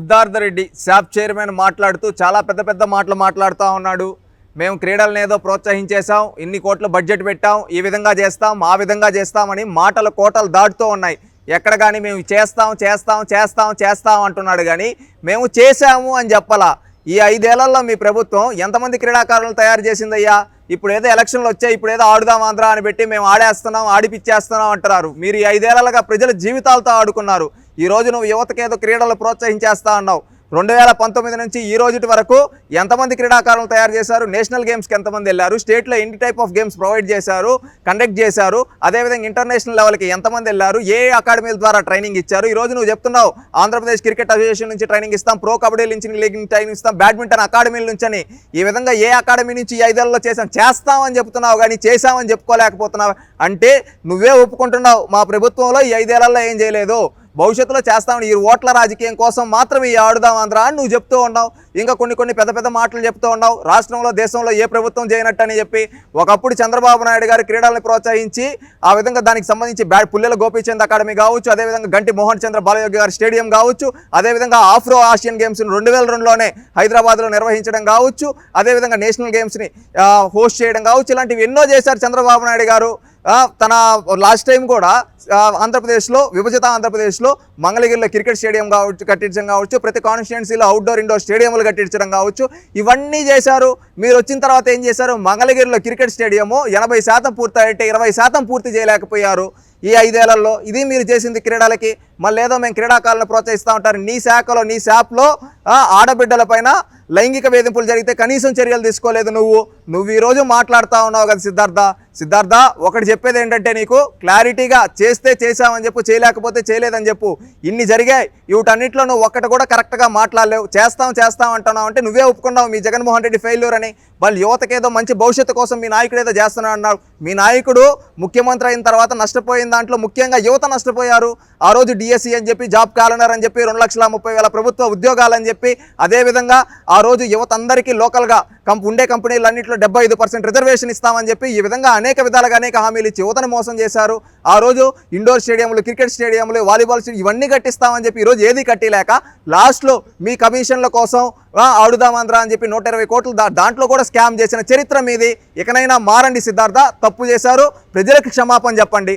Siddhartha Reddy SAAP chairman మాట్లాడుతూ చాలా పెద్ద మాటలు మాట్లాడుతూ ఉన్నాడు. మేము క్రీడలను ఏదో ప్రోత్సహించేసాం, ఇన్ని కోట్ల బడ్జెట్ పెట్టాం, ఈ విధంగా చేస్తాం ఆ విధంగా చేస్తామని మాటల కోటలు దాటుతూ ఉన్నాయి. ఎక్కడ కానీ మేము చేస్తాం అంటున్నాడు కానీ మేము చేశాము అని చెప్పాలా. ఈ 5 ఏళ్లలో మీ ప్రభుత్వం ఎంతమంది క్రీడాకారులను తయారు చేసిందయ్యా? ఇప్పుడు ఏదో ఎలక్షన్లు వచ్చాయి, ఇప్పుడు ఏదో ఆడుదాం ఆంధ్ర అని పెట్టి మేము ఆడేస్తున్నాం ఆడిపిచ్చేస్తున్నాం అంటున్నారు. మీరు ఈ 5 ఏళ్లుగా ప్రజల జీవితాలతో ఆడుకున్నారు. ఈ రోజు నువ్వు యువతకి ఏదో క్రీడలు ప్రోత్సహించేస్తా అన్నావు. 2019 నుంచి ఈ రోజు వరకు ఎంతమంది క్రీడాకారులను తయారు చేశారు? నేషనల్ గేమ్స్కి ఎంతమంది వెళ్ళారు? స్టేట్లో ఎన్ని టైప్ ఆఫ్ గేమ్స్ ప్రొవైడ్ చేశారు, కండక్ట్ చేశారు? అదేవిధంగా ఇంటర్నేషనల్ లెవెల్కి ఎంతమంది వెళ్ళారు? ఏ అకాడమీల ద్వారా ట్రైనింగ్ ఇచ్చారు? ఈ రోజు నువ్వు చెప్తున్నావు ఆంధ్రప్రదేశ్ క్రికెట్ అసోసియేషన్ నుంచి ట్రైనింగ్ ఇస్తాం, ప్రో కబడ్డీ నుంచి లీగ్ ట్రైనింగ్ ఇస్తాం, బ్యాడ్మింటన్ అకాడమీల నుంచి అని. ఈ విధంగా ఏ అకాడమీ నుంచి ఈ 5 ఏళ్లలో చేస్తామని చెప్తున్నావు కానీ చేశామని చెప్పుకోలేకపోతున్నావు. అంటే నువ్వే ఒప్పుకుంటున్నావు మా ప్రభుత్వంలో ఈ 5 ఏళ్లలో ఏం చేయలేదు, భవిష్యత్తులో చేస్తామని. ఈ ఓట్ల రాజకీయం కోసం మాత్రమే ఈ ఆడుదాం ఆంధ్ర అని నువ్వు చెప్తూ ఉన్నావు. ఇంకా కొన్ని పెద్ద మాటలు చెప్తూ ఉన్నావు. రాష్ట్రంలో దేశంలో ఏ ప్రభుత్వం చేయనట్టని చెప్పి ఒకప్పుడు చంద్రబాబు నాయుడు గారు క్రీడలను ప్రోత్సహించి ఆ విధంగా దానికి సంబంధించి పుల్లెల గోపీచంద్ అకాడమీ కావచ్చు, అదేవిధంగా గంటి మోహన్ చంద్ర బాలయోగి గారి స్టేడియం కావచ్చు, అదేవిధంగా ఆఫ్రో ఆసియన్ గేమ్స్ 2002లోనే హైదరాబాద్లో నిర్వహించడం కావచ్చు, అదేవిధంగా నేషనల్ గేమ్స్ని హోస్ట్ చేయడం కావచ్చు, ఇలాంటివి ఎన్నో చేశారు చంద్రబాబు నాయుడు గారు. తన లాస్ట్ టైం కూడా ఆంధ్రప్రదేశ్లో విభజిత ఆంధ్రప్రదేశ్లో మంగళగిరిలో క్రికెట్ స్టేడియం కట్టించడం కావచ్చు, ప్రతి కాన్స్టిట్యున్సీలో అవుట్డోర్ ఇండోర్ స్టేడియంలు కట్టించడం కావచ్చు, ఇవన్నీ చేశారు. మీరు వచ్చిన తర్వాత ఏం చేశారు? మంగళగిరిలో క్రికెట్ స్టేడియము 80% పూర్తయితే 20% పూర్తి చేయలేకపోయారు ఈ 5 ఏళ్లలో. ఇది మీరు చేసింది క్రీడలకి. మళ్ళీ ఏదో మేము క్రీడాకారులను ప్రోత్సహిస్తూ ఉంటారు. నీ శాఖలో నీ శాప్లో ఆడబిడ్డల పైన లైంగిక వేధింపులు జరిగితే కనీసం చర్యలు తీసుకోలేదు. నువ్వు ఈరోజు మాట్లాడుతూ ఉన్నావు కదా సిద్ధార్థ, ఒకటి చెప్పేది ఏంటంటే నీకు క్లారిటీగా చేస్తే చేసామని చెప్పు, చేయలేకపోతే చేయలేదని చెప్పు. ఇన్ని జరిగాయి, వీటన్నిటిలో నువ్వు ఒక్కటి కూడా కరెక్ట్గా మాట్లాడలేవు. చేస్తాం అంటున్నావు అంటే నువ్వే ఒప్పుకున్నావు మీ జగన్మోహన్ రెడ్డి ఫెయిల్యూర్ అని. వాళ్ళు యువతకేదో మంచి భవిష్యత్తు కోసం మీ నాయకుడు ఏదో చేస్తున్నాడు అన్నాడు. మీ నాయకుడు ముఖ్యమంత్రి అయిన తర్వాత నష్టపోయిన దాంట్లో ముఖ్యంగా యువత నష్టపోయారు. ఆ రోజు డిఎస్సి అని చెప్పి, జాబ్ క్యాలెండర్ అని చెప్పి, 2,30,000 ప్రభుత్వ ఉద్యోగాలని చెప్పి, అదేవిధంగా ఆ రోజు యువత అందరికీ లోకల్గా ఉండే కంపెనీలన్నింటిలో 75% రిజర్వేషన్ ఇస్తామని చెప్పి ఈ విధంగా అనేక విధాలుగా అనేక హామీలు ఇచ్చి యువతను మోసం చేశారు. ఆ రోజు ఇండోర్ స్టేడియంలు, క్రికెట్ స్టేడియంలు, వాలీబాల్ స్టేడియం ఇవన్నీ కట్టిస్తామని చెప్పి ఈరోజు ఏది కట్టిలేక లాస్ట్లో మీ కమిషన్ల కోసం ఆడుదాం ఆంధ్ర అని చెప్పి 120 కోట్లు దాంట్లో కూడా స్కామ్ చేసిన చరిత్ర మీది. ఇకనైనా మారండి సిద్ధార్థ, తప్పు చేశారు, ప్రజలకు క్షమాపణ చెప్పండి.